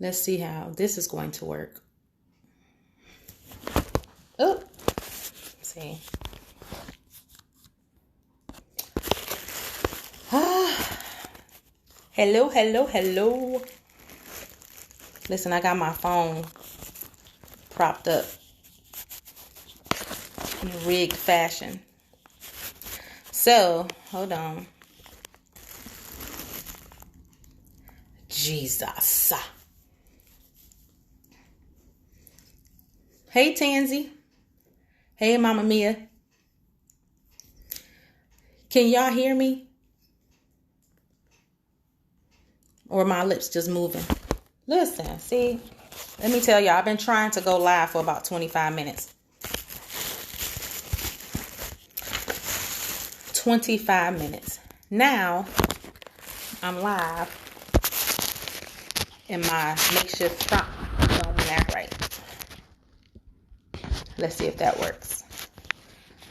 Let's see how this is going to work. Oh, let's see. Hello. Listen, I got my phone propped up in a rigged fashion. So, hold on. Jesus. Hey, Tansy. Hey, Mama Mia. Can y'all hear me? Or my lips just moving? Listen, see? Let me tell y'all, I've been trying to go live for about 25 minutes. 25 minutes. Now, I'm live in my makeshift shop. Don't act right. Let's see if that works.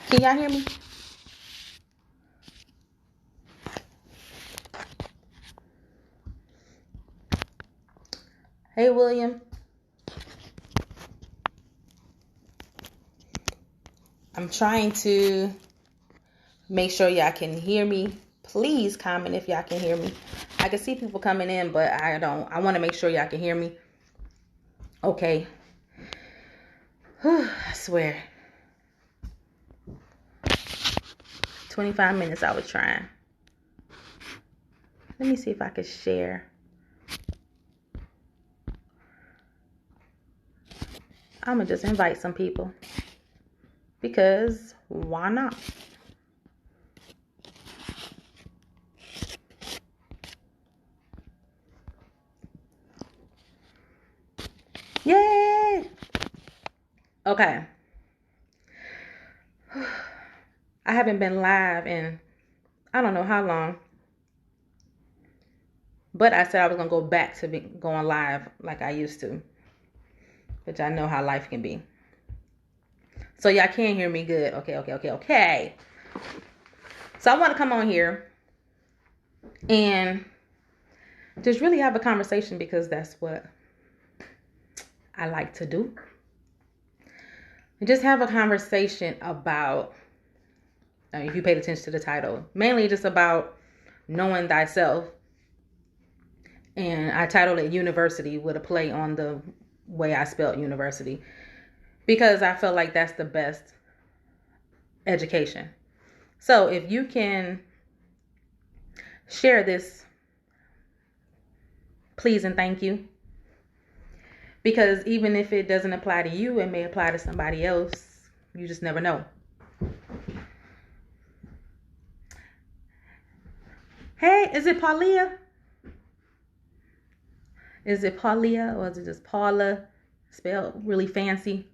Can y'all hear me? Hey, William. I'm trying to make sure y'all can hear me. Please comment if y'all can hear me. I can see people coming in, but I don't. I want to make sure y'all can hear me. Okay. Whew, I swear. 25 minutes I was trying. Let me see if I could share. I'm going to just invite some people. Because why not? Yay! Okay. I haven't been live in I don't know how long. But I said I was going to go back to going live like I used to. Which I know how life can be. So y'all can hear me good. Okay. So I want to come on here and just really have a conversation because that's what I like to do. And just have a conversation about, if you paid attention to the title, mainly just about knowing thyself. And I titled it YOUniversity with a play on the way I spelled university. Because I feel like that's the best education. So if you can share this, please and thank you. Because even if it doesn't apply to you, it may apply to somebody else. You just never know. Hey, is it Paulia? Is it Paulia or is it just Paula? Spelled really fancy.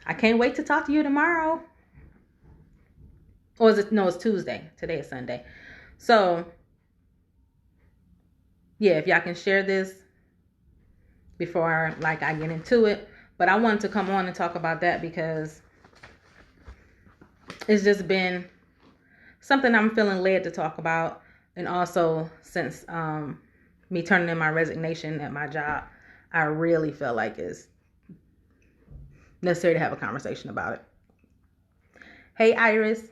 I can't wait to talk to you tomorrow. Or is it? No, it's Tuesday. Today is Sunday. So, yeah, if y'all can share this before I get into it. But I wanted to come on and talk about that because it's just been something I'm feeling led to talk about. And also, since me turning in my resignation at my job, I really feel like it's necessary to have a conversation about it. Hey, Iris.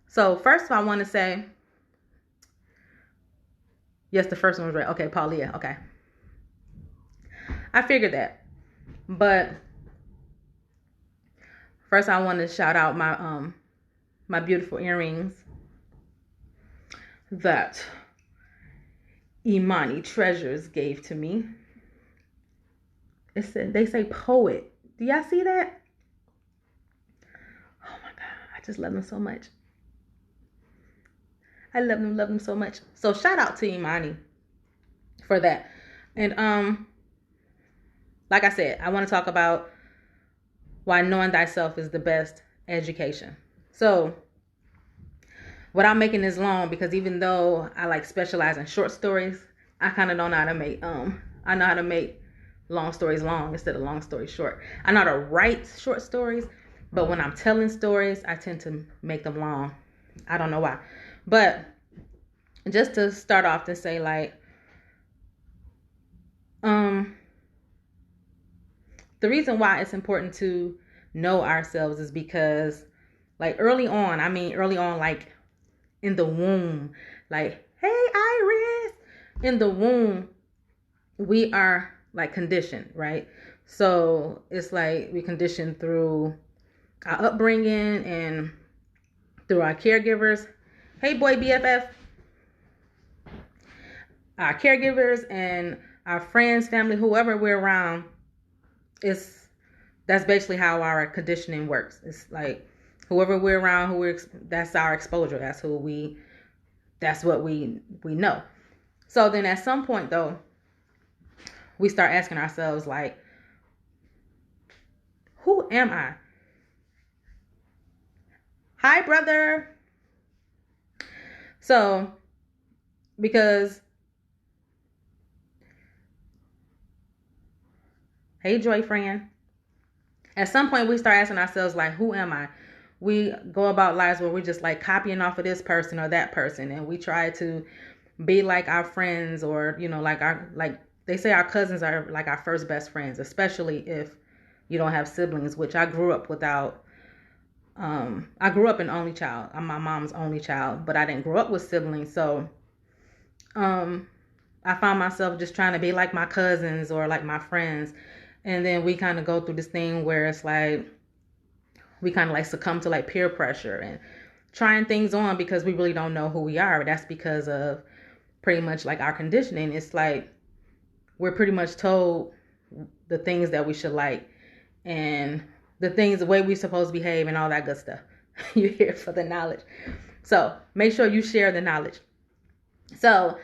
So first I want to say, yes, the first one was right. Okay, Paulia. Okay. I figured that. But first I want to shout out my beautiful earrings that Imani Treasures gave to me. It said, they say poet. Do y'all see that? Oh my God. I just love them so much. I love them so much. So shout out to Imani for that. And like I said, I want to talk about why knowing thyself is the best education. So without making this long, because even though I specialize in short stories, I kind of don't know how to make I know how to make long stories long instead of long stories short. I know how to write short stories, but when I'm telling stories, I tend to make them long. I don't know why. But just to start off to say, like, the reason why it's important to know ourselves is because, like, early on, like in the womb, like, hey, Iris, in the womb, we are like conditioned, right? So it's like we conditioned through our upbringing and through our caregivers. Hey, boy, BFF. Our caregivers and our friends, family, whoever we're around, that's basically how our conditioning works. It's like whoever we're around, that's our exposure. That's what we know. So then at some point though, we start asking ourselves, like, who am I? Hi, brother. So, because, hey, Joy friend. At some point, we start asking ourselves, like, who am I? We go about lives where we're just like copying off of this person or that person, and we try to be like our friends, or, you know, like they say our cousins are like our first best friends, especially if you don't have siblings, which I grew up without. I grew up an only child. I'm my mom's only child, but I didn't grow up with siblings. So I found myself just trying to be like my cousins or like my friends. And then we kind of go through this thing where it's like we kind of like succumb to like peer pressure and trying things on because we really don't know who we are. That's because of pretty much like our conditioning. It's like we're pretty much told the things that we should like and the way we're supposed to behave and all that good stuff. You're here for the knowledge. So make sure you share the knowledge. So,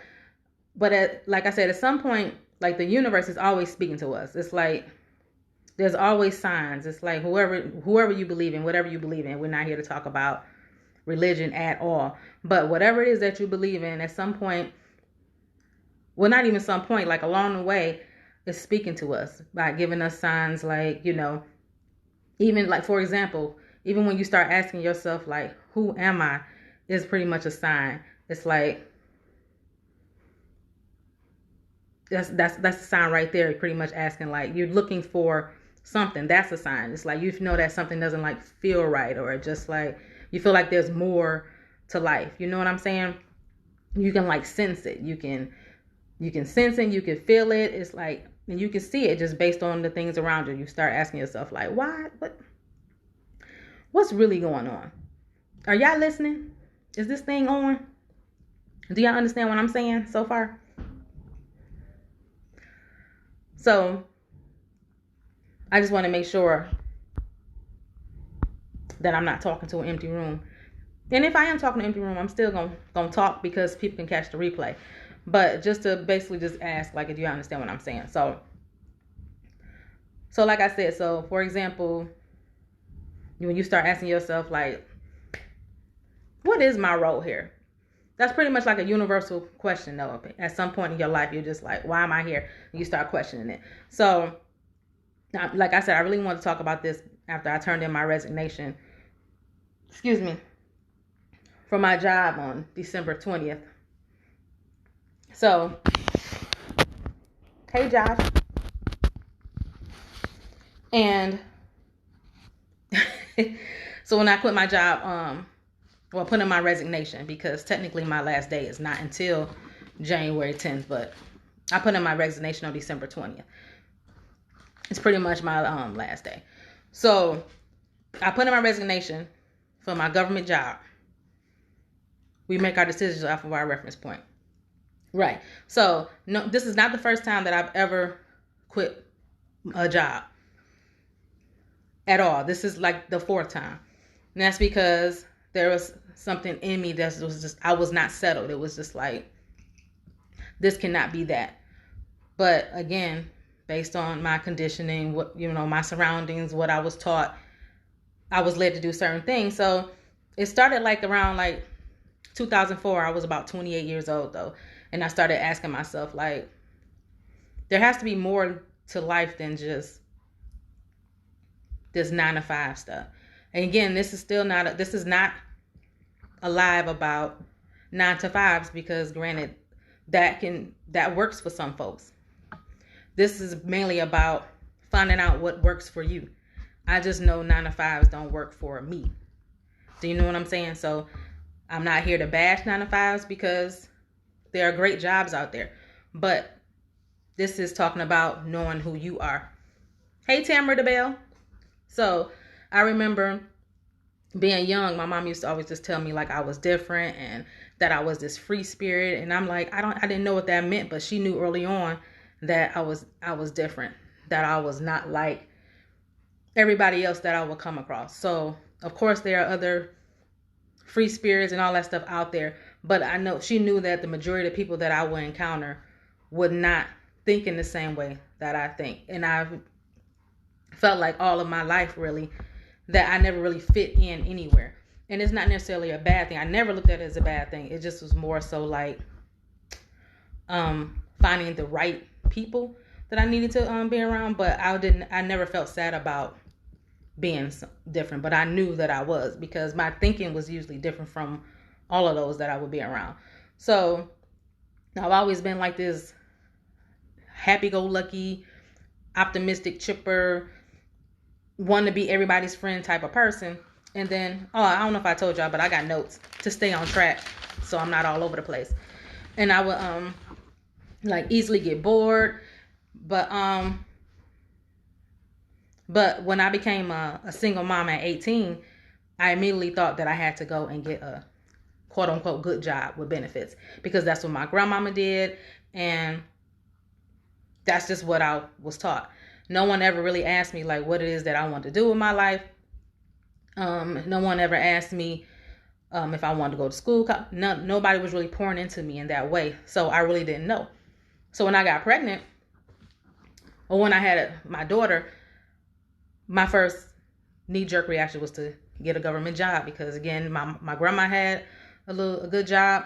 but like I said, at some point, like the universe is always speaking to us. It's like there's always signs. It's like whoever you believe in, whatever you believe in. We're not here to talk about religion at all. But whatever it is that you believe in, at some point, well, not even some point, like along the way, it's speaking to us by giving us signs, like, you know, even like, for example, even when you start asking yourself, like, who am I, is pretty much a sign. It's like, that's a sign right there. You're pretty much asking, like, you're looking for something. That's a sign. It's like you know that something doesn't like feel right, or just like you feel like there's more to life. You know what I'm saying? You can like sense it. You can sense it. You can feel it. It's like, and you can see it just based on the things around you. You start asking yourself, like, why? What's really going on? Are y'all listening? Is this thing on? Do y'all understand what I'm saying so far? So I just want to make sure that I'm not talking to an empty room. And if I am talking to an empty room, I'm still gonna talk because people can catch the replay. But just to basically just ask, like, do you understand what I'm saying? So like I said, so for example, when you start asking yourself, like, what is my role here? That's pretty much like a universal question, though. At some point in your life, you're just like, why am I here? And you start questioning it. So, like I said, I really want to talk about this after I turned in my resignation, for my job on December 20th. So, hey, Josh. And so when I quit my job, put in my resignation, because technically my last day is not until January 10th, but I put in my resignation on December 20th. It's pretty much my last day. So I put in my resignation for my government job. We make our decisions off of our reference point. Right. So no, this is not the first time that I've ever quit a job at all. This is like the fourth time. And that's because there was something in me that was just, I was not settled. It was just like, this cannot be that. But again, based on my conditioning, what, you know, my surroundings, what I was taught, I was led to do certain things. So it started like around like 2004. I was about 28 years old though. And I started asking myself, like, there has to be more to life than just this 9 to 5 stuff. And again, this is not a live about 9 to 5s, because granted, that works for some folks. This is mainly about finding out what works for you. I just know 9 to 5s don't work for me. Do you know what I'm saying? So I'm not here to bash 9 to 5s, because there are great jobs out there. But this is talking about knowing who you are. Hey, Tamara DeBell. So I remember being young, my mom used to always just tell me like I was different and that I was this free spirit. And I'm like, I didn't know what that meant, but she knew early on that I was different, that I was not like everybody else that I would come across. So of course there are other free spirits and all that stuff out there, but I know she knew that the majority of the people that I would encounter would not think in the same way that I think. And I've felt like all of my life really that I never really fit in anywhere. And it's not necessarily a bad thing. I never looked at it as a bad thing. It just was more so like finding the right people that I needed to be around. But I never felt sad about being different. But I knew that I was, because my thinking was usually different from all of those that I would be around. So I've always been like this happy-go-lucky, optimistic, chipper, want to be everybody's friend type of person. And then, I don't know if I told y'all, but I got notes to stay on track so I'm not all over the place. And I would like easily get bored. But when I became a single mom at 18, I immediately thought that I had to go and get a quote unquote good job with benefits, because that's what my grandmama did, and that's just what I was taught. No one ever really asked me like what it is that I want to do with my life. No one ever asked me if I wanted to go to school. Nobody was really pouring into me in that way. So I really didn't know. So when I got pregnant, or when I had my daughter, my first knee-jerk reaction was to get a government job, because again, my grandma had a good job,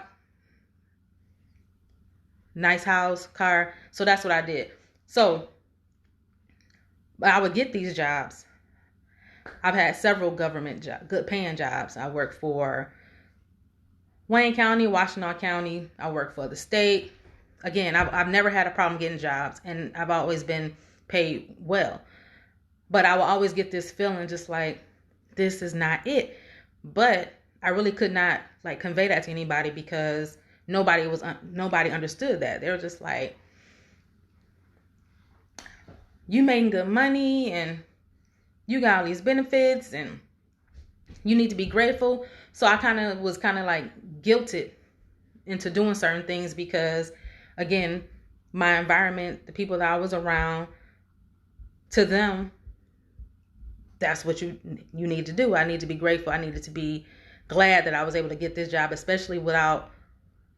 nice house, car. So that's what I did. So I would get these jobs. I've had several government good paying jobs. I worked for Wayne County, Washtenaw County. I worked for the state. Again, I've never had a problem getting jobs, and I've always been paid well. But I will always get this feeling just like, this is not it. But I really could not like convey that to anybody, because nobody understood that. They were just like, you making good money and you got all these benefits and you need to be grateful. So I was like guilted into doing certain things, because again, my environment, the people that I was around, to them, that's what you need to do. I need to be grateful. I needed to be glad that I was able to get this job, especially without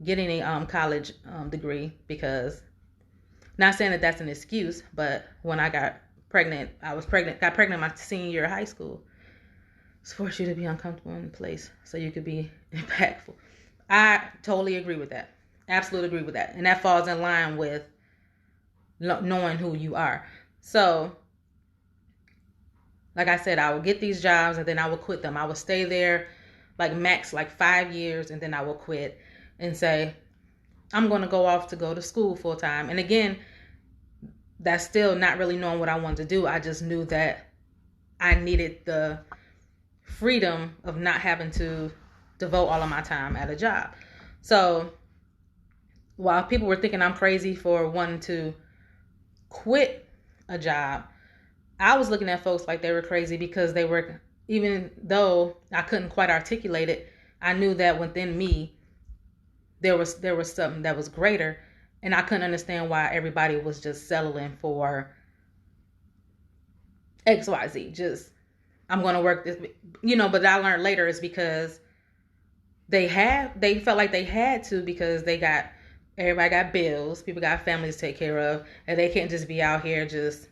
getting a college degree, because not saying that that's an excuse, but when I got pregnant my senior year of high school. It's forced you to be uncomfortable in place so you could be impactful. I totally agree with that. Absolutely agree with that. And that falls in line with knowing who you are. So, like I said, I would get these jobs and then I would quit them. I would stay there like max 5 years, and then I will quit and say, I'm going to go to school full time. And again, that's still not really knowing what I wanted to do. I just knew that I needed the freedom of not having to devote all of my time at a job. So while people were thinking I'm crazy for wanting to quit a job, I was looking at folks like they were crazy, because they were, even though I couldn't quite articulate it, I knew that within me there was something that was greater, and I couldn't understand why everybody was just settling for XYZ. Just, I'm going to work this, but I learned later it's because they felt like they had to, because everybody got bills, people got families to take care of, and they can't just be out here just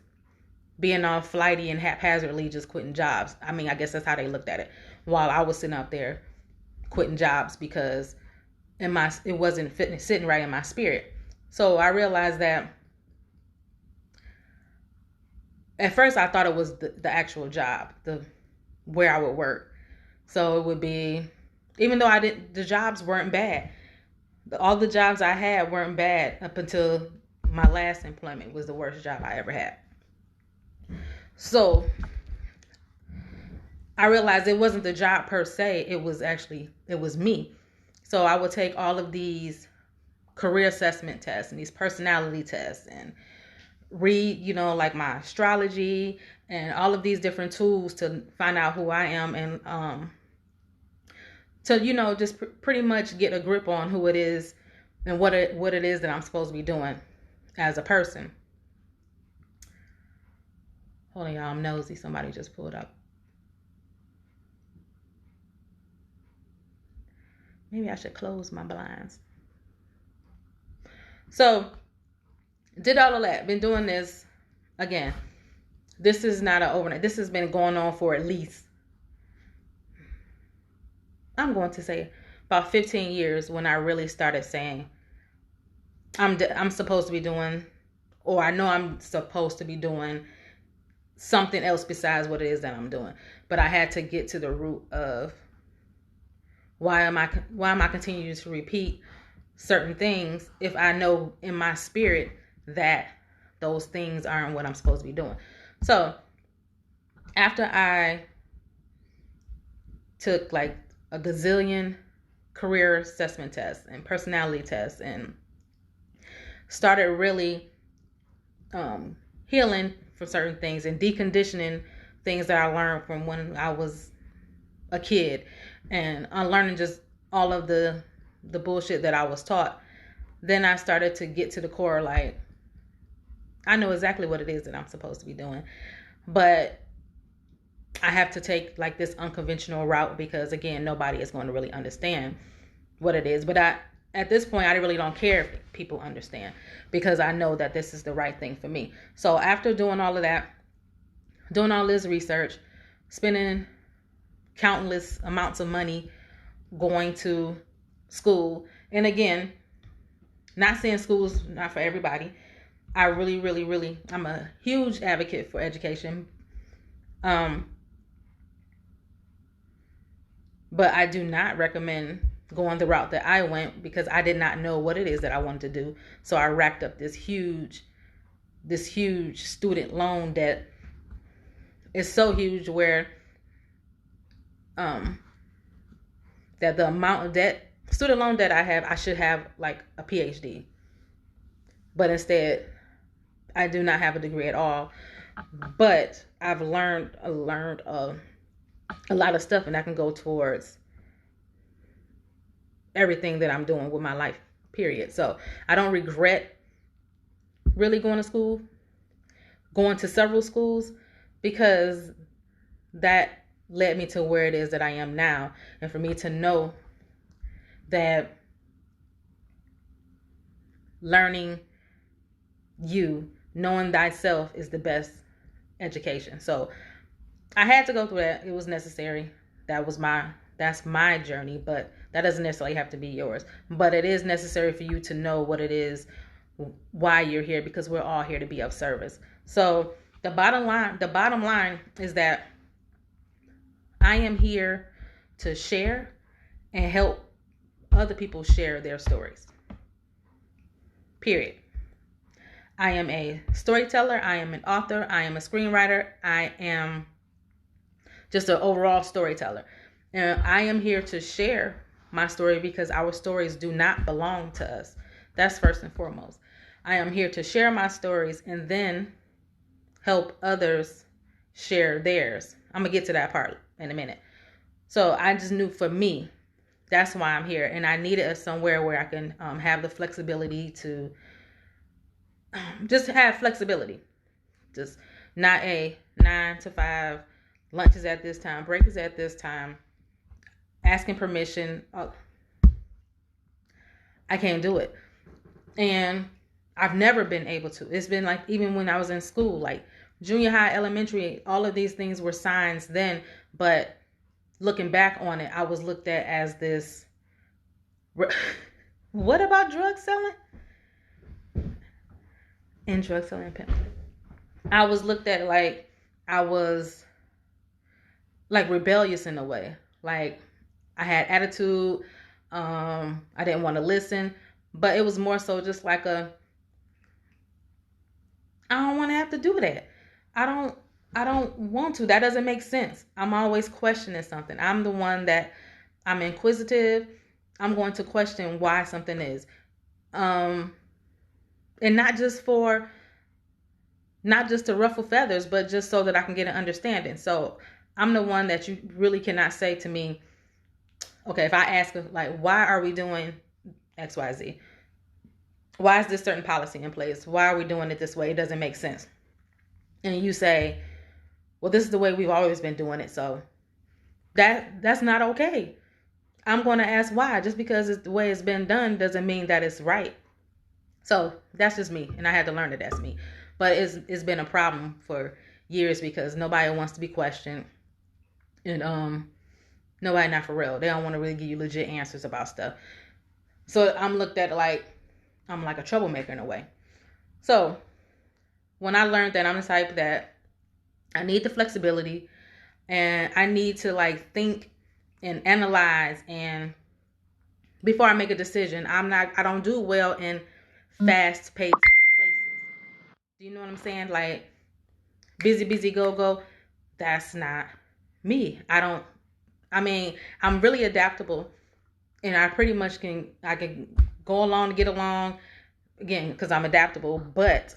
being all flighty and haphazardly just quitting jobs. I mean, I guess that's how they looked at it, while I was sitting out there quitting jobs because it wasn't sitting right in my spirit. So I realized that at first I thought it was the actual job, where I would work. So it would be, even though the jobs weren't bad. All the jobs I had weren't bad up until my last employment was the worst job I ever had. So I realized it wasn't the job per se. It was me. So I would take all of these career assessment tests and these personality tests and read, like my astrology and all of these different tools to find out who I am and to just pretty much get a grip on who it is and what it is that I'm supposed to be doing as a person. Hold on, y'all, I'm nosy. Somebody just pulled up. Maybe I should close my blinds. So, did all of that. Been doing this. Again, this is not an overnight. This has been going on for at least, I'm going to say, about 15 years when I really started saying, I'm supposed to be doing, or I know I'm supposed to be doing something else besides what it is that I'm doing. But I had to get to the root of why am I continuing to repeat certain things if I know in my spirit that those things aren't what I'm supposed to be doing. So after I took like a gazillion career assessment tests and personality tests and started really healing from certain things and deconditioning things that I learned from when I was a kid and unlearning just all of the bullshit that I was taught, then I started to get to the core, like, I know exactly what it is that I'm supposed to be doing, but I have to take like this unconventional route because, again, nobody is going to really understand what it is. But at this point, I really don't care if people understand because I know that this is the right thing for me. So after doing all of that, doing all this research, spending countless amounts of money going to school, and again, not saying school's not for everybody. I really, really, really, I'm a huge advocate for education. But I do not recommend going the route that I went because I did not know what it is that I wanted to do. So I racked up this huge student loan debt. It's so huge where that the amount of debt, student loan debt I have, I should have like a PhD. But instead, I do not have a degree at all. But I've learned a lot of stuff, and I can go towards everything that I'm doing with my life, period. So I don't regret really going to school, going to several schools, because that led me to where it is that I am now. And for me to know that knowing thyself is the best education. So I had to go through that. It was necessary. That's my journey, but that doesn't necessarily have to be yours. But it is necessary for you to know what it is, why you're here, because we're all here to be of service. So the bottom line is that I am here to share and help other people share their stories. Period. I am a storyteller. I am an author. I am a screenwriter. I am just an overall storyteller. And I am here to share my story because our stories do not belong to us. That's first and foremost. I am here to share my stories and then help others share theirs. I'm going to get to that part in a minute. So I just knew for me, that's why I'm here. And I needed somewhere where I can have the flexibility to just have flexibility. Just not a 9 to 5, lunch is at this time, break is at this time, asking permission. I can't do it. And I've never been able to. It's been like, even when I was in school, like junior high, elementary, all of these things were signs then. But looking back on it, I was looked at as this. What about drug selling? And drug selling and pimping. I was looked at like I was like rebellious in a way. Like I had attitude. I didn't want to listen, but it was more so just like I don't want to have to do that. I don't I don't want to. That doesn't make sense. I'm always questioning something. I'm the one that I'm inquisitive. I'm going to question why something is. Um and not just to ruffle feathers, but just so that I can get an understanding. So I'm the one that you really cannot say to me, okay, if I ask like, why are we doing XYZ? Why is this certain policy in place? Why are we doing it this way? It doesn't make sense. And you say, well, this is the way we've always been doing it. So that's not okay. I'm going to ask why. Just because it's the way it's been done doesn't mean that it's right. So that's just me. And I had to learn that that's me. But it's been a problem for years because nobody wants to be questioned. And nobody not for real. They don't want to really give you legit answers about stuff. So I'm looked at like I'm like a troublemaker in a way. So when I learned that I'm the type that I need the flexibility and I need to like think and analyze, and before I make a decision, I don't do well in fast paced places. Do you know what I'm saying? Like busy, go. That's not me. I'm really adaptable, and I pretty much I can go along to get along again because I'm adaptable, but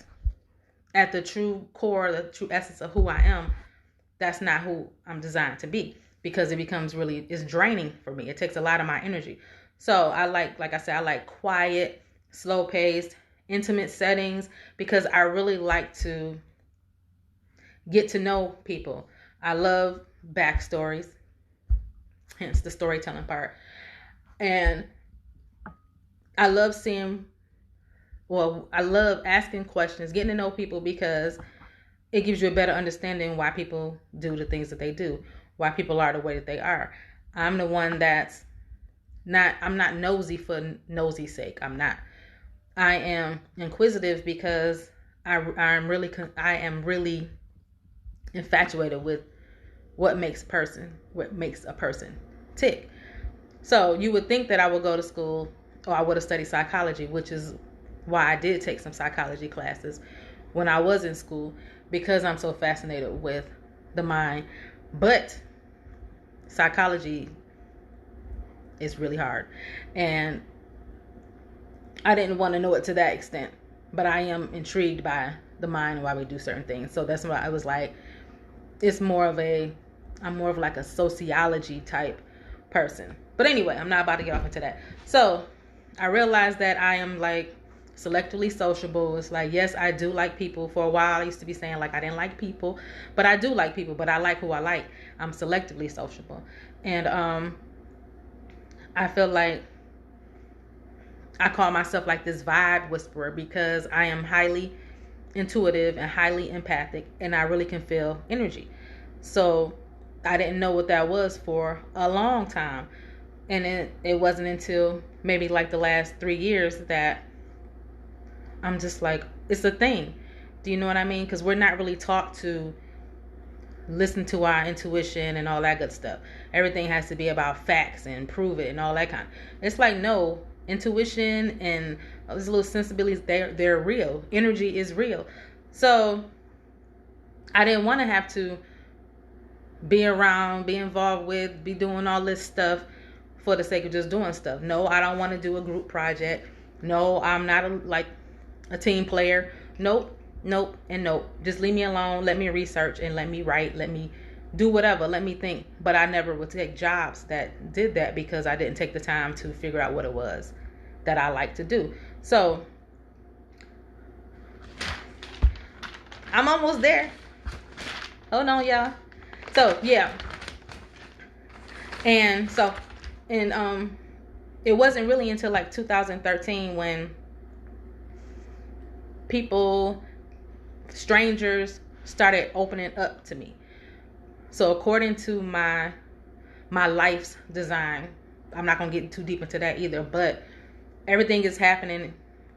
at the true core, the true essence of who I am, that's not who I'm designed to be, because it becomes it's draining for me. It takes a lot of my energy. So I like I said, I like quiet, slow paced, intimate settings because I really like to get to know people. I love backstories, hence the storytelling part. And I love I love asking questions, getting to know people, because it gives you a better understanding why people do the things that they do, why people are the way that they are. I'm the one I'm not nosy for nosy's sake. I'm not. I am inquisitive because I am really infatuated with what makes a person tick. So you would think that I would go to school or I would have studied psychology, which is why I did take some psychology classes when I was in school, because I'm so fascinated with the mind. But psychology is really hard, and I didn't want to know it to that extent, but I am intrigued by the mind and why we do certain things. So that's why I was like, I'm more of like a sociology type person. But anyway, I'm not about to get off into that. So I realized that I am like selectively sociable. It's like, yes, I do like people. For a while I used to be saying like I didn't like people, but I do like people, but I like who I like. I'm selectively sociable. And I feel like I call myself like this vibe whisperer because I am highly intuitive and highly empathic, and I really can feel energy. So I didn't know what that was for a long time. And it wasn't until maybe like the last 3 years that I'm just like, it's a thing. Do you know what I mean? Because we're not really taught to listen to our intuition and all that good stuff. Everything has to be about facts and prove it and all that kind. It's like, no, intuition and those little sensibilities, they're real. Energy is real. So I didn't want to have to be around, be involved with, be doing all this stuff for the sake of just doing stuff. No, I don't want to do a group project. No, I'm not a team player. Nope, and nope. Just leave me alone. Let me research and let me write. Let me do whatever. Let me think. But I never would take jobs that did that because I didn't take the time to figure out what it was that I like to do. So I'm almost there. Hold on, y'all. So yeah. And it wasn't really until like 2013 when strangers started opening up to me. So according to my life's design, I'm not going to get too deep into that either, but everything is happening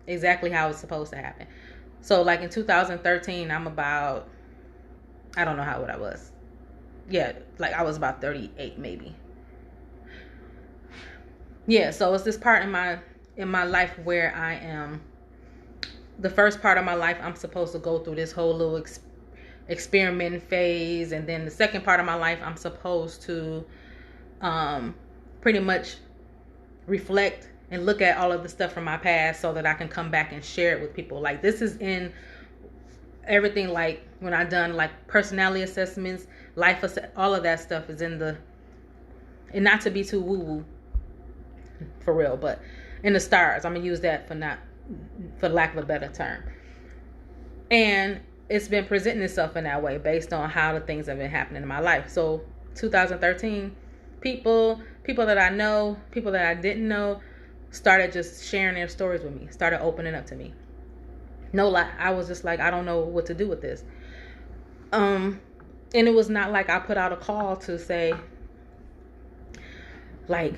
exactly how it's supposed to happen. So like in 2013, I'm about, I don't know how old I was. Yeah, like I was about 38 maybe. Yeah, so it's this part in my life where I am, the first part of my life, I'm supposed to go through this whole little experiment phase, and then the second part of my life, I'm supposed to pretty much reflect and look at all of the stuff from my past so that I can come back and share it with people. Like this is in everything, like when I done like personality assessments, all of that stuff is in the, and not to be too woo woo for real, but in the stars. I'm gonna use that for lack of a better term. And it's been presenting itself in that way based on how the things have been happening in my life. So 2013, people that I know, people that I didn't know, started just sharing their stories with me, started opening up to me. No lie, I was just like, I don't know what to do with this. And it was not like I put out a call to say, like,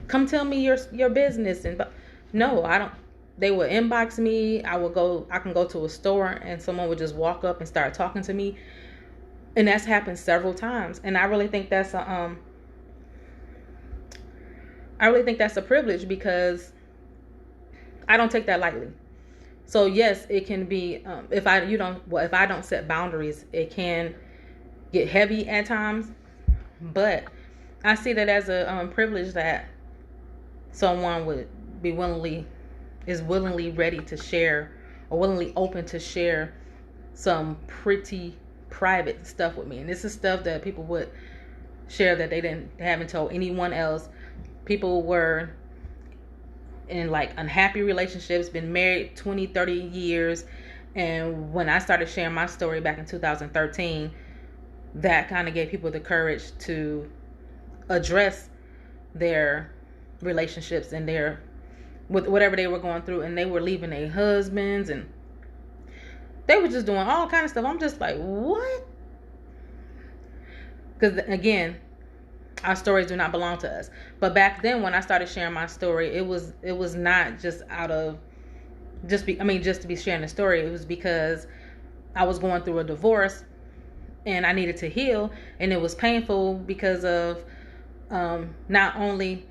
come tell me your business. And no, I don't. They would inbox me. I can go to a store and someone would just walk up and start talking to me. And that's happened several times. And I really think that's a privilege, because I don't take that lightly. So yes, it can be, if I don't set boundaries, it can get heavy at times. But I see that as a privilege that someone would be willingly ready to share, or willingly open to share some pretty private stuff with me. And this is stuff that people would share that they haven't told anyone else. People were in like unhappy relationships, been married 20, 30 years. And when I started sharing my story back in 2013, that kind of gave people the courage to address their relationships and with whatever they were going through. And they were leaving their husbands, and they were just doing all kind of stuff. I'm just like, what? Because again, our stories do not belong to us. But back then, when I started sharing my story, it was not just out of just to be sharing a story. It was because I was going through a divorce and I needed to heal, and it was painful because of not only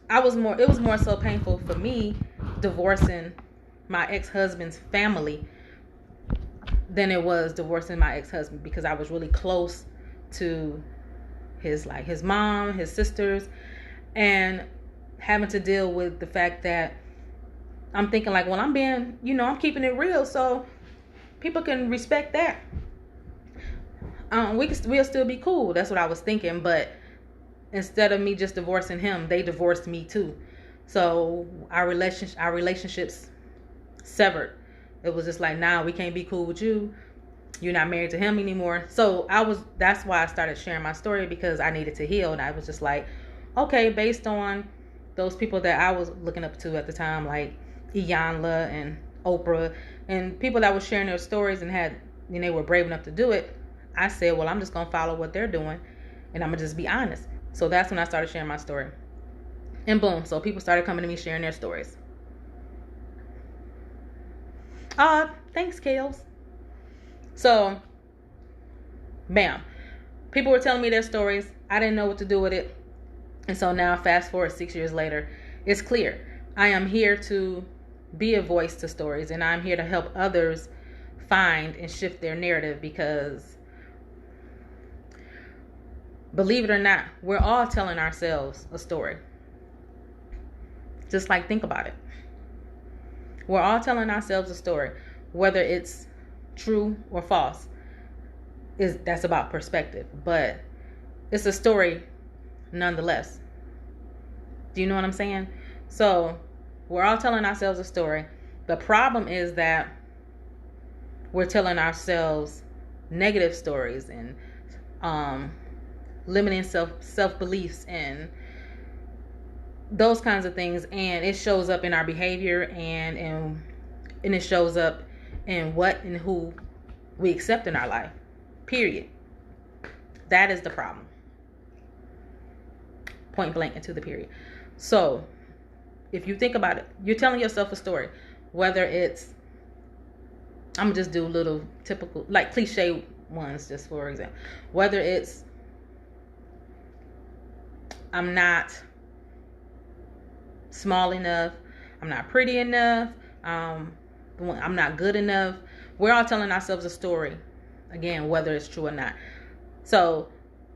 it was more so painful for me divorcing my ex-husband's family than it was divorcing my ex-husband, because I was really close to his mom, his sisters, and having to deal with the fact that I'm thinking like, well, I'm keeping it real, so people can respect that. We'll still be cool. That's what I was thinking. But instead of me just divorcing him, they divorced me too. So our relationships severed. It was just like, nah, we can't be cool with you. You're not married to him anymore. So that's why I started sharing my story, because I needed to heal. And I was just like, okay, based on those people that I was looking up to at the time, like Iyanla and Oprah, and people that were sharing their stories and they were brave enough to do it, I said, well, I'm just going to follow what they're doing, and I'm going to just be honest. So that's when I started sharing my story. And boom, so people started coming to me sharing their stories. Thanks, Kales. So, bam. People were telling me their stories. I didn't know what to do with it. And so now, fast forward 6 years later, it's clear. I am here to be a voice to stories, and I'm here to help others find and shift their narrative, because believe it or not, we're all telling ourselves a story. Just like, think about it. We're all telling ourselves a story, whether it's true or false. That's about perspective, but it's a story nonetheless. Do you know what I'm saying? So we're all telling ourselves a story. The problem is that we're telling ourselves negative stories and limiting self-beliefs and those kinds of things, and it shows up in our behavior and it shows up in what and who we accept in our life. Period. That is the problem. Point blank into the period. So if you think about it, you're telling yourself a story, whether it's I'm just do little typical, like cliche ones, just for example. Whether it's I'm not small enough, I'm not pretty enough, I'm not good enough. We're all telling ourselves a story, again, whether it's true or not. So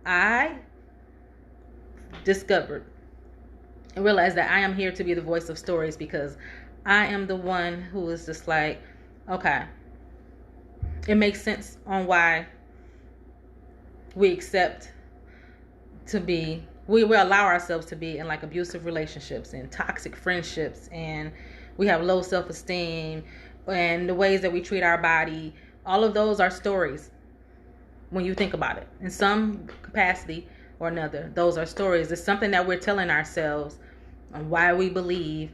I discovered and realized that I am here to be the voice of stories, because I am the one who is just like, okay, it makes sense on why we accept to be, we allow ourselves to be in like abusive relationships and toxic friendships, and we have low self-esteem, and the ways that we treat our body. All of those are stories when you think about it in some capacity or another. Those are stories. It's something that we're telling ourselves on why we believe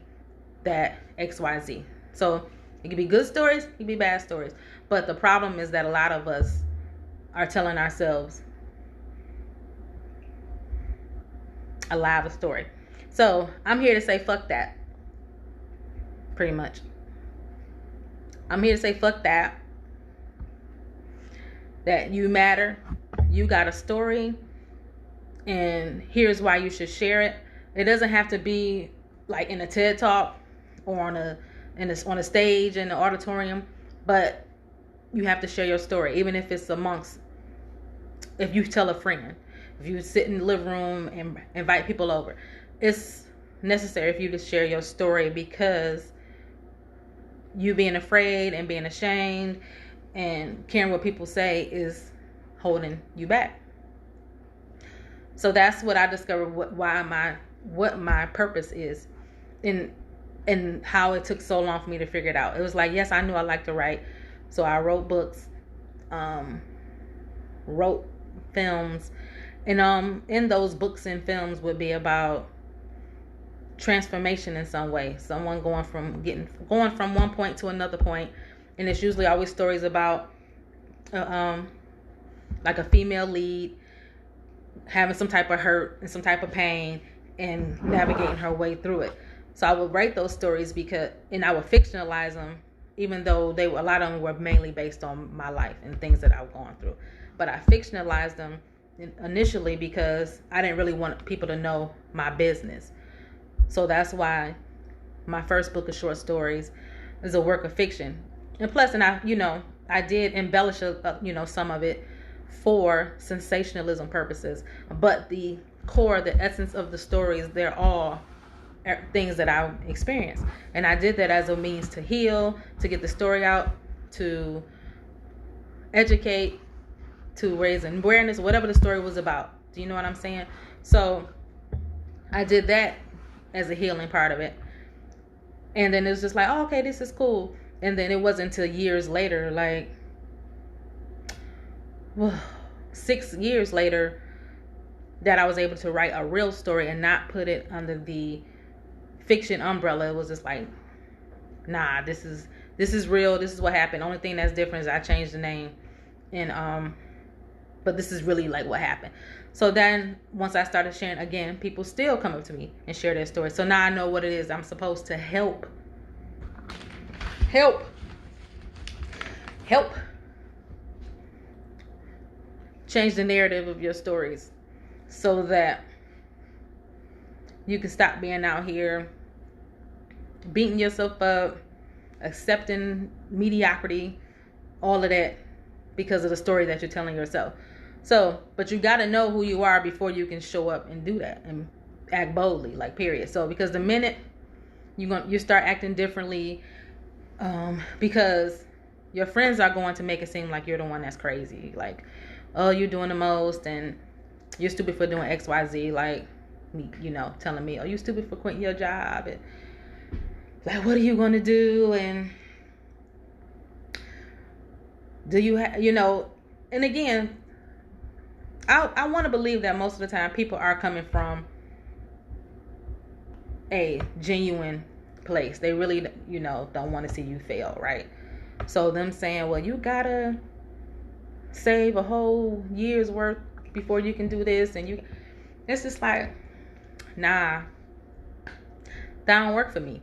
that XYZ. So it could be good stories, it could be bad stories, but the problem is that a lot of us are telling ourselves a lie of a story. So I'm here to say fuck that. Pretty much. I'm here to say fuck that. That you matter. You got a story. And here's why you should share it. It doesn't have to be like in a TED Talk or on a stage in the auditorium, but you have to share your story, even if it's if you tell a friend, if you sit in the living room and invite people over. It's necessary for you to share your story, because you being afraid and being ashamed and caring what people say is holding you back. So that's what I discovered, what my purpose is, and how it took so long for me to figure it out. It was like, yes, I knew I liked to write, so I wrote books, wrote films, and in those books and films would be about transformation in some way. Someone going from one point to another point, and it's usually always stories about like a female lead having some type of hurt and some type of pain and navigating her way through it. So I would write those stories and I would fictionalize them, even though a lot of them were mainly based on my life and things that I've gone through. But I fictionalized them initially because I didn't really want people to know my business. So that's why my first book of short stories is a work of fiction. And plus, I did embellish some of it for sensationalism purposes, but the core, the essence of the stories, they're all things that I experienced, and I did that as a means to heal, to get the story out, to educate, to raise awareness, whatever the story was about. Do you know what I'm saying? So I did that as a healing part of it, and then it was just like, oh, okay, this is cool. And then it wasn't until years later, like 6 years later, that I was able to write a real story and not put it under the fiction umbrella. It was just like, nah, this is real. This is what happened. Only thing that's different is I changed the name, and but this is really like what happened. So then once I started sharing again, people still come up to me and share their story. So now I know what it is I'm supposed to help change the narrative of your stories, so that you can stop being out here beating yourself up, accepting mediocrity, all of that, because of the story that you're telling yourself. So, but you got to know who you are before you can show up and do that and act boldly, like, period. So, because the minute you start acting differently, because your friends are going to make it seem like you're the one that's crazy, like, oh, you're doing the most and you're stupid for doing XYZ, like me, telling me, oh, you stupid for quitting your job, and like, what are you going to do, and do you and again, I want to believe that most of the time people are coming from a genuine place. They really, don't want to see you fail, right? So them saying, well, you gotta save a whole year's worth before you can do this, and it's just like, nah, that don't work for me.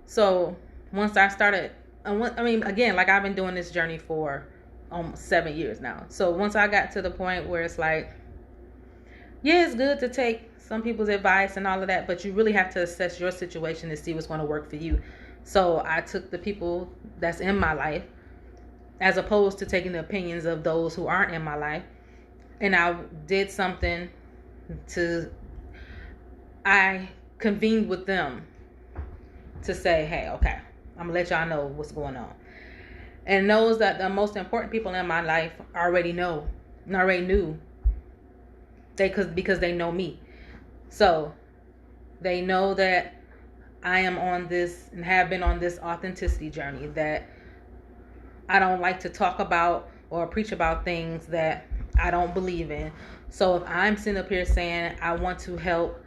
So once I started I mean, again, like I've been doing this journey for almost 7 years now. So once I got to the point where it's like, yeah, it's good to take some people's advice and all of that, but you really have to assess your situation to see what's going to work for you. So I took the people that's in my life, as opposed to taking the opinions of those who aren't in my life. And I did something I convened with them to say, hey, okay, I'm going to let y'all know what's going on. And knows that the most important people in my life already knew. Because they know me. So they know that I am on this and have been on this authenticity journey, that I don't like to talk about or preach about things that I don't believe in. So if I'm sitting up here saying I want to help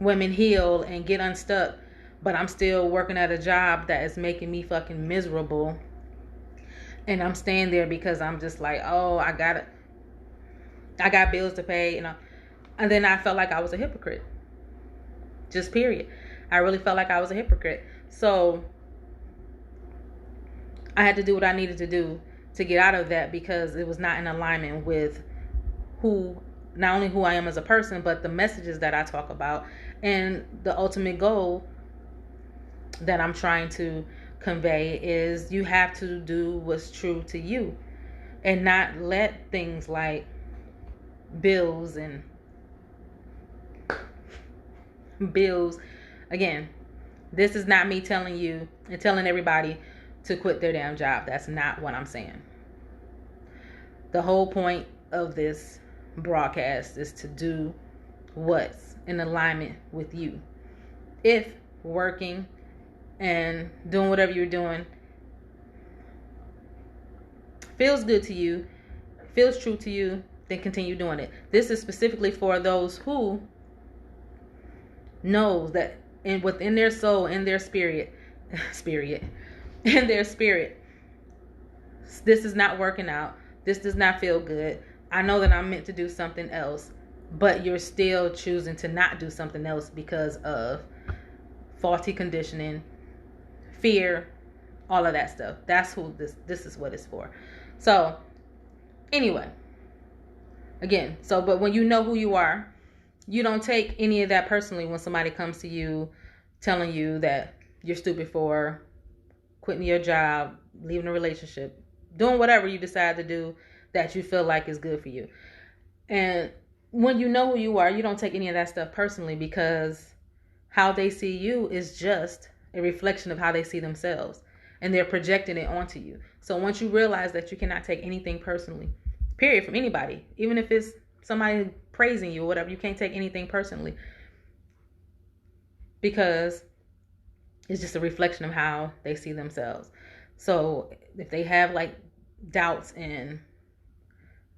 women heal and get unstuck, but I'm still working at a job that is making me fucking miserable, and I'm staying there because I'm just like, oh, I got bills to pay, and then I felt like I was a hypocrite. Just period. I really felt like I was a hypocrite. So I had to do what I needed to do to get out of that, because it was not in alignment with not only who I am as a person, but the messages that I talk about and the ultimate goal that I'm trying to convey is you have to do what's true to you and not let things like bills. Again, this is not me telling you and telling everybody to quit their damn job. That's not what I'm saying. The whole point of this broadcast is to do what's in alignment with you. If working and doing whatever you're doing feels good to you, feels true to you, then continue doing it. This is specifically for those who knows that within their soul, in their spirit, in their spirit, this is not working out. This does not feel good. I know that I'm meant to do something else, but you're still choosing to not do something else because of faulty conditioning, fear, all of that stuff. That's who this is what it's for. So anyway, again, but when you know who you are, you don't take any of that personally when somebody comes to you telling you that you're stupid for quitting your job, leaving a relationship, doing whatever you decide to do that you feel like is good for you. And when you know who you are, you don't take any of that stuff personally, because how they see you is just a reflection of how they see themselves, and they're projecting it onto you. So once you realize that you cannot take anything personally, period, from anybody, even if it's somebody praising you or whatever, you can't take anything personally, because it's just a reflection of how they see themselves. So if they have like doubts and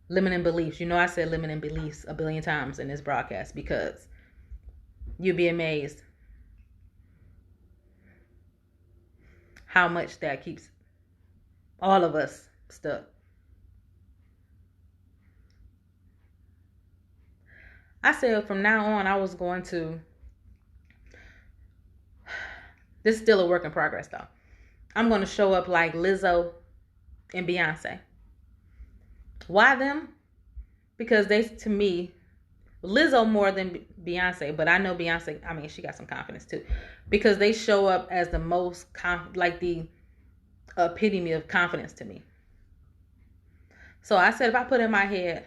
limiting beliefs, I said limiting beliefs a billion times in this broadcast, because you'd be amazed how much that keeps all of us stuck. I said from now on, I was going to, this is still a work in progress though, I'm going to show up like Lizzo and Beyonce. Why them? Because they, to me, Lizzo more than Beyonce, but I know Beyonce, I mean, she got some confidence too, because they show up as the most, like the epitome of confidence to me. So I said, if I put in my head,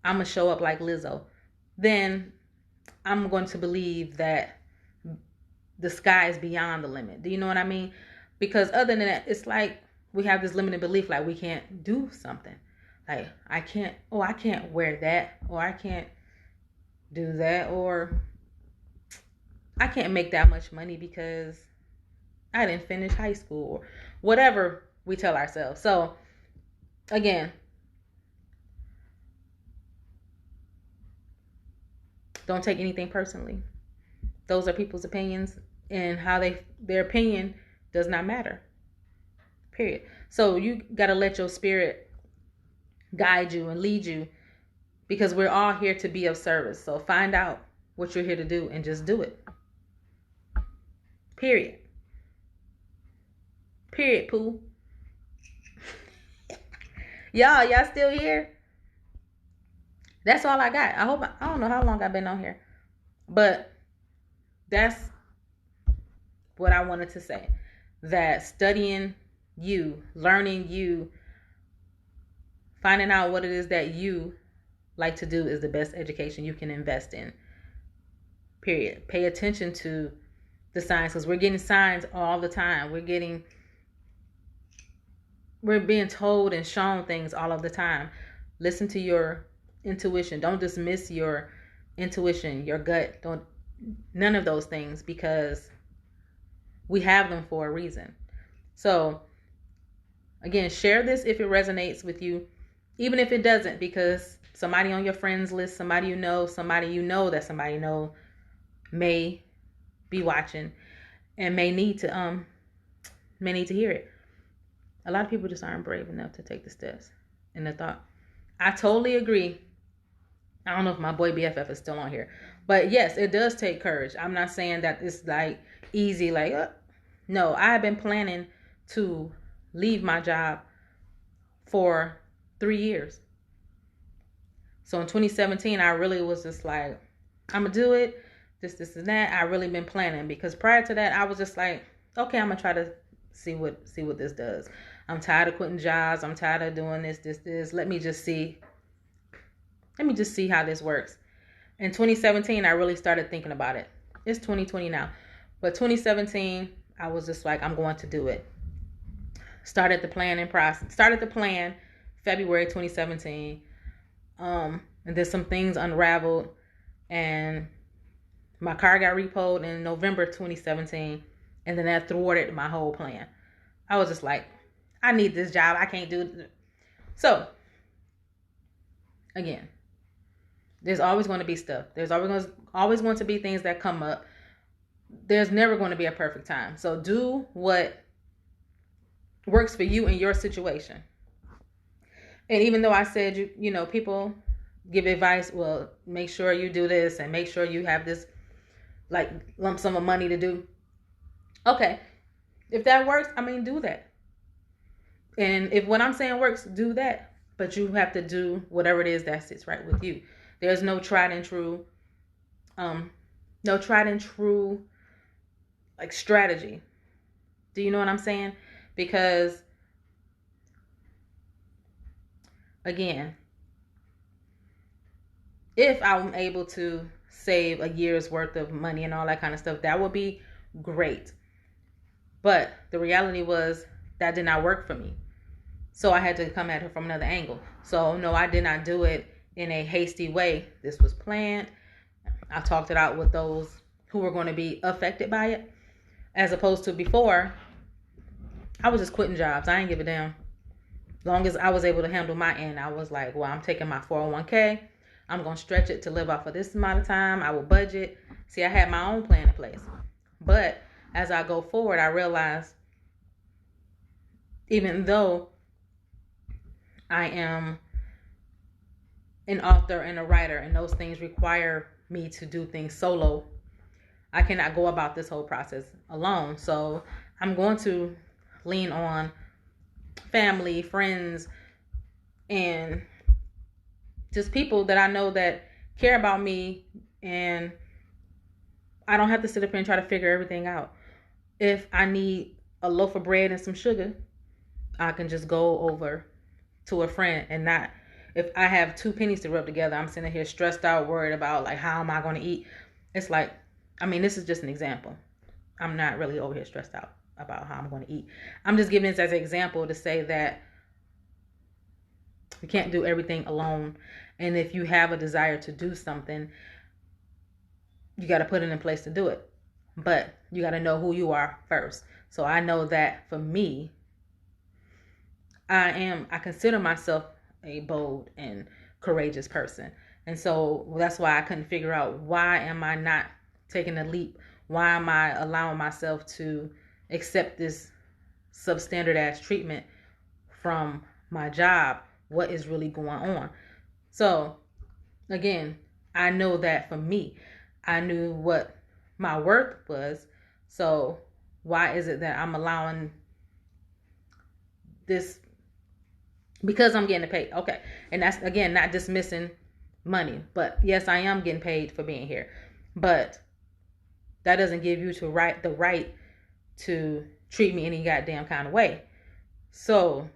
I'm going to show up like Lizzo, then I'm going to believe that the sky is beyond the limit. Do you know what I mean? Because other than that, it's like we have this limited belief, like we can't do something. Like I can't wear that, or I can't do that, or I can't make that much money because I didn't finish high school, or whatever we tell ourselves. So again, don't take anything personally. Those are people's opinions, and how their opinion does not matter. Period. So you got to let your spirit guide you and lead you, because we're all here to be of service. So find out what you're here to do and just do it. Period. Period, poo. Y'all still here? That's all I got. I don't know how long I've been on here. But that's what I wanted to say. That studying you, learning you, finding out what it is that you like to do is the best education you can invest in. Period. Pay attention to the signs, because we're getting signs all the time. We're being told and shown things all of the time. Listen to your intuition. Don't dismiss your intuition, your gut. None of those things, because we have them for a reason. So again, share this if it resonates with you, even if it doesn't, because somebody on your friends list, somebody you know that somebody know may be watching and may need to hear it. A lot of people just aren't brave enough to take the steps and the thought. I totally agree. I don't know if my boy BFF is still on here, but yes, it does take courage. I'm not saying that it's like easy, no, I've been planning to leave my job for 3 years. So in 2017, I really was just like, I'm gonna do it. This and that. I really been planning, because prior to that, I was just like, okay, I'm gonna try to see what this does. I'm tired of quitting jobs. I'm tired of doing this. Let me just see how this works. In 2017, I really started thinking about it. It's 2020 now. But 2017, I was just like, I'm going to do it. Started the plan February 2017. And then some things unraveled, and my car got repoed in November 2017. And then that thwarted my whole plan. I was just like, I need this job. I can't do it. So, again, there's always going to be stuff. There's always going to be things that come up. There's never going to be a perfect time. So do what works for you in your situation. And even though I said, you know, people give advice, well, make sure you do this and make sure you have this like lump sum of money to do. Okay. If that works, do that. And if what I'm saying works, do that. But you have to do whatever it is that sits right with you. There's no tried and true like strategy. Do you know what I'm saying? Because again, if I'm able to save a year's worth of money and all that kind of stuff, that would be great. But the reality was that did not work for me. So I had to come at her from another angle. So no, I did not do it in a hasty way. This was planned. I talked it out with those who were going to be affected by it. As opposed to before, I was just quitting jobs. I didn't give a damn. As long as I was able to handle my end, I was like, well, I'm taking my 401k. I'm going to stretch it to live off of this amount of time. I will budget. See, I had my own plan in place. But as I go forward, I realized even though I am an author and a writer, and those things require me to do things solo, I cannot go about this whole process alone. So I'm going to lean on family, friends, and just people that I know that care about me, and I don't have to sit up here and try to figure everything out. If I need a loaf of bread and some sugar, I can just go over to a friend, and not if I have 2 pennies to rub together, I'm sitting here stressed out, worried about like, how am I going to eat? It's like, this is just an example. I'm not really over here stressed out about how I'm going to eat. I'm just giving this as an example to say that you can't do everything alone. And if you have a desire to do something, you got to put it in place to do it. But you got to know who you are first. So I know that for me, I consider myself a bold and courageous person. And so that's why I couldn't figure out, why am I not taking a leap? Why am I allowing myself to accept this substandard ass treatment from my job? What is really going on? So again, I know that for me, I knew what my worth was. So why is it that I'm allowing this because I'm getting paid. Okay. And that's, again, not dismissing money. But yes, I am getting paid for being here. But that doesn't give you the right to treat me any goddamn kind of way. So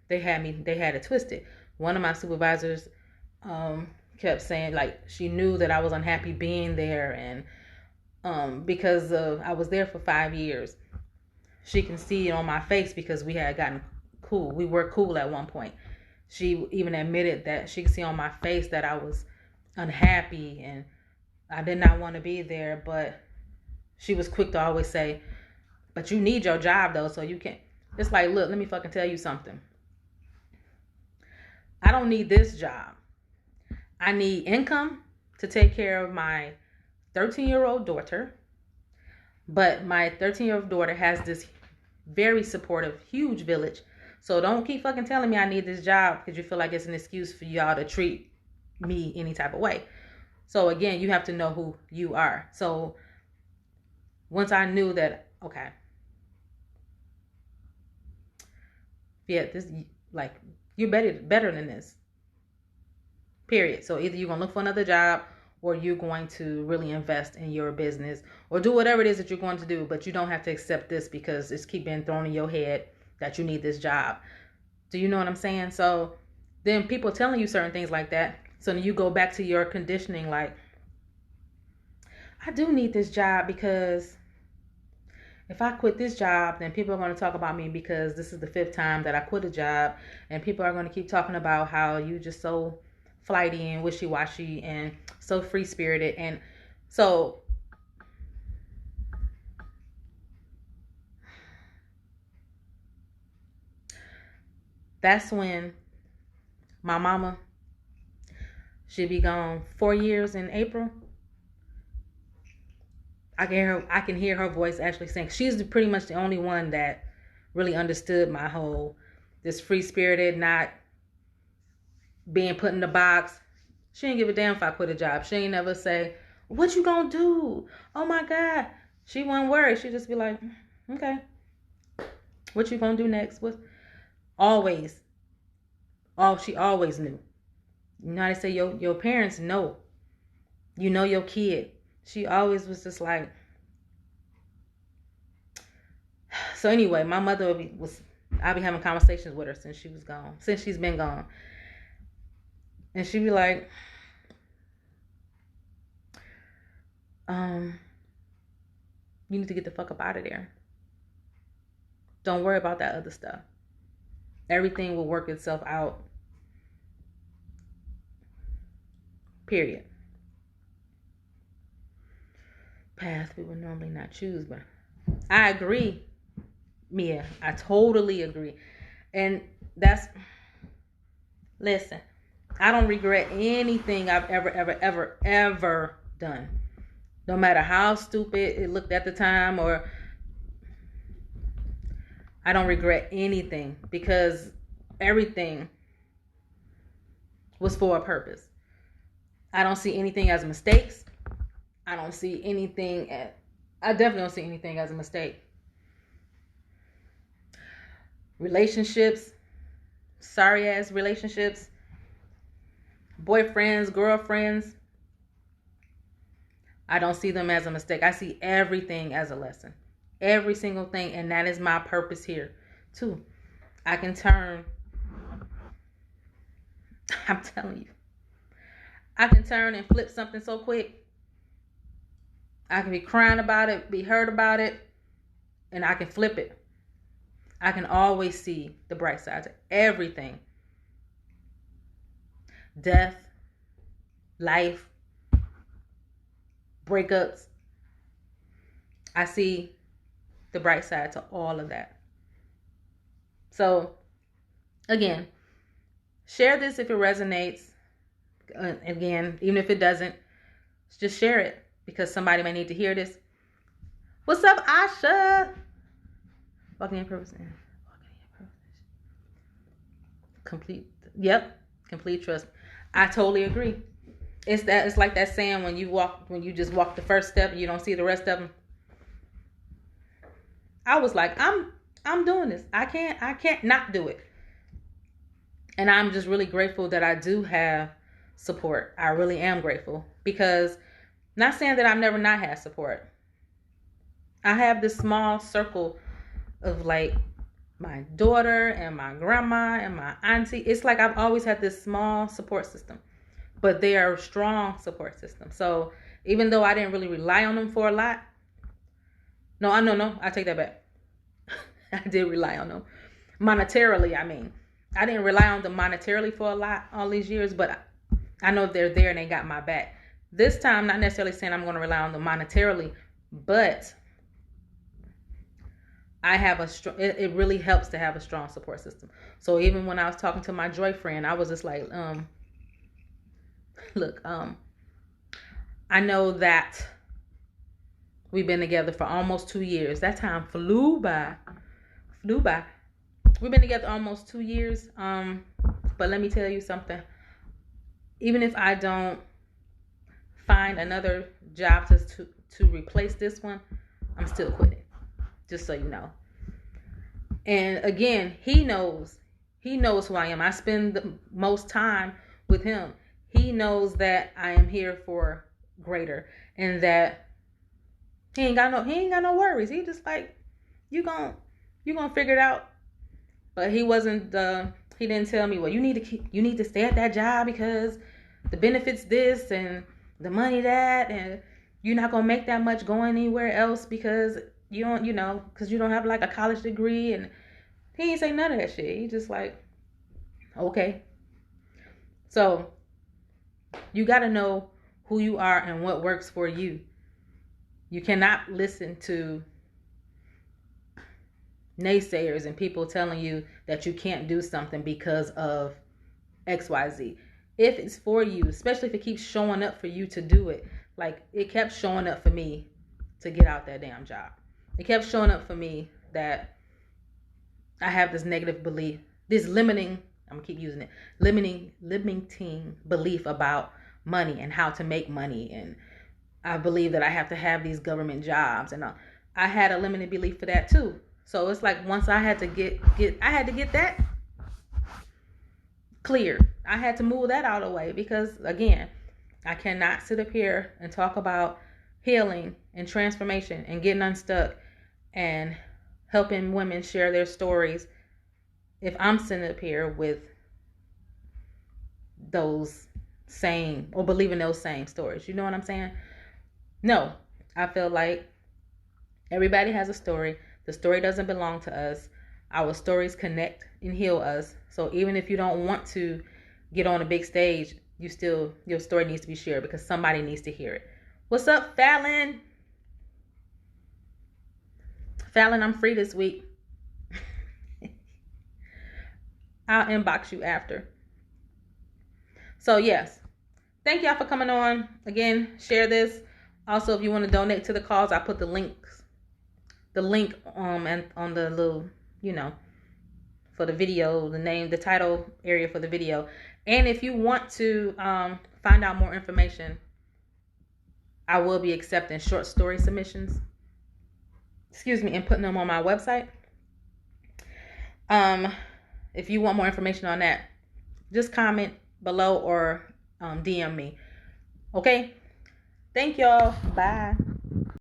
they had it twisted. One of my supervisors kept saying, like, she knew that I was unhappy being there, and because I was there for 5 years. She can see it on my face because we had gotten cool. We were cool at one point. She even admitted that she could see on my face that I was unhappy and I did not want to be there. But she was quick to always say, but you need your job though, so you can't. It's like, look, let me fucking tell you something. I don't need this job. I need income to take care of my 13-year-old daughter. But my 13-year-old daughter has this very supportive, huge village. So don't keep fucking telling me I need this job because you feel like it's an excuse for y'all to treat me any type of way. So again, you have to know who you are. So once I knew that, okay, yeah, this, like, you're better than this. Period. So either you're going to look for another job or you're going to really invest in your business or do whatever it is that you're going to do. But you don't have to accept this because it's keep being thrown in your head that you need this job. Do you know what I'm saying? So then people telling you certain things like that. So then you go back to your conditioning like, I do need this job because if I quit this job, then people are going to talk about me because this is the 5th time that I quit a job. And people are going to keep talking about how you just so flighty and wishy-washy and so free-spirited. And so that's when my mama, she'll be gone 4 years in April. I can hear her voice actually saying, she's pretty much the only one that really understood my whole, this free-spirited, not being put in the box. She ain't give a damn if I quit a job. She ain't never say, what you gonna do? Oh my God. She wasn't worried. She just be like, okay, what you gonna do next? What? Always. She always knew. You know how they say your parents know. You know your kid. She always was just like. So anyway, my mother I'll be having conversations with her since she's been gone. And she'd be like, you need to get the fuck up out of there. Don't worry about that other stuff. Everything will work itself out. Period. Path we would normally not choose, but I agree, Mia. I totally agree. And listen, I don't regret anything I've ever done. No matter how stupid it looked at the time, or I don't regret anything because everything was for a purpose. I don't see anything as mistakes. I definitely don't see anything as a mistake. Relationships, sorry ass relationships, boyfriends, girlfriends, I don't see them as a mistake. I see everything as a lesson. Every single thing. And that is my purpose here too. I can turn, I'm telling you, I can turn and flip something so quick. I can be crying about it, be hurt about it, and I can flip it. I can always see the bright sides of everything. Death, life, breakups. I see the bright side to all of that. So, again, share this if it resonates. Again, even if it doesn't, just share it because somebody may need to hear this. What's up, Asha? Walking in purpose. Complete trust. I totally agree. It's like that saying when you just walk the first step and you don't see the rest of them. I was like, I'm I'm doing this. I can't not do it. And I'm just really grateful that I do have support. I really am grateful, because not saying that I've never not had support. I have this small circle of like my daughter and my grandma and my auntie. It's like I've always had this small support system, but they are a strong support system. So even though I didn't really rely on them for a lot, no, I take that back. I did rely on them monetarily. I mean, I didn't rely on them monetarily for a lot all these years, but I know they're there and they got my back. This time, not necessarily saying I'm going to rely on them monetarily, but I have it really helps to have a strong support system. So even when I was talking to my joy friend, I was just like, look, I know that we've been together for almost 2 years. That time flew by. We've been together almost 2 years. But let me tell you something. Even if I don't find another job to replace this one, I'm still quitting. Just so you know. And again, he knows who I am. I spend the most time with him. He knows that I am here for greater, and that he ain't got no worries. He just like, you gonna figure it out. But he didn't tell me, well, you need to stay at that job because the benefits this and the money that, and you're not gonna make that much going anywhere else because you don't have like a college degree. And he ain't say none of that shit. He just like, okay. So you got to know who you are and what works for you. You cannot listen to naysayers and people telling you that you can't do something because of XYZ. If it's for you, especially if it keeps showing up for you to do it, like it kept showing up for me to get out that damn job. It kept showing up for me that I have this negative belief, this limiting, I'm gonna keep using it, limiting belief about money and how to make money. And I believe that I have to have these government jobs, and I had a limited belief for that too. So it's like once I had to get that clear. I had to move that out of the way, because again, I cannot sit up here and talk about healing and transformation and getting unstuck and helping women share their stories if I'm sitting up here with those same, or believing those same stories. You know what I'm saying? No, I feel like everybody has a story. The story doesn't belong to us. Our stories connect and heal us. So even if you don't want to get on a big stage, your story needs to be shared because somebody needs to hear it. What's up, Fallon? Fallon, I'm free this week. I'll inbox you after. So yes, thank y'all for coming on. Again, share this. Also, if you want to donate to the cause, I put the link and on the little, for the video, the title area for the video. And if you want to find out more information, I will be accepting short story submissions. And putting them on my website. If you want more information on that, just comment below or DM me. Okay? Thank y'all. Bye.